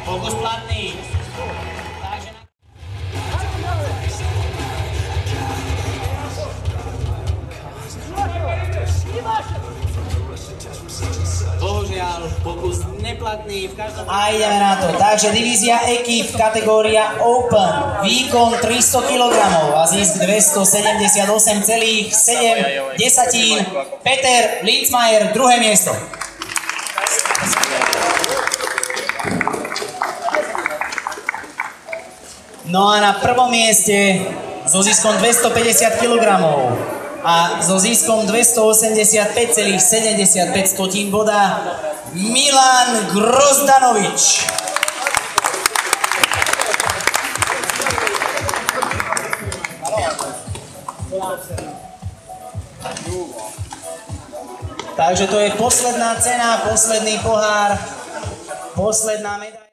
Fokus platný. Bohužiaľ, fokus neplatný v každom... A ideme na to. Takže divízia ekip, kategória Open, výkon 300 kg a zisk 278,7 desatín. Peter Linzmeier, druhé miesto. No a na prvom mieste so ziskom 250 kg a so ziskom 285,75 boda Milan Grozdanovič. Takže to je posledná cena, posledný pohár, posledná medaľa.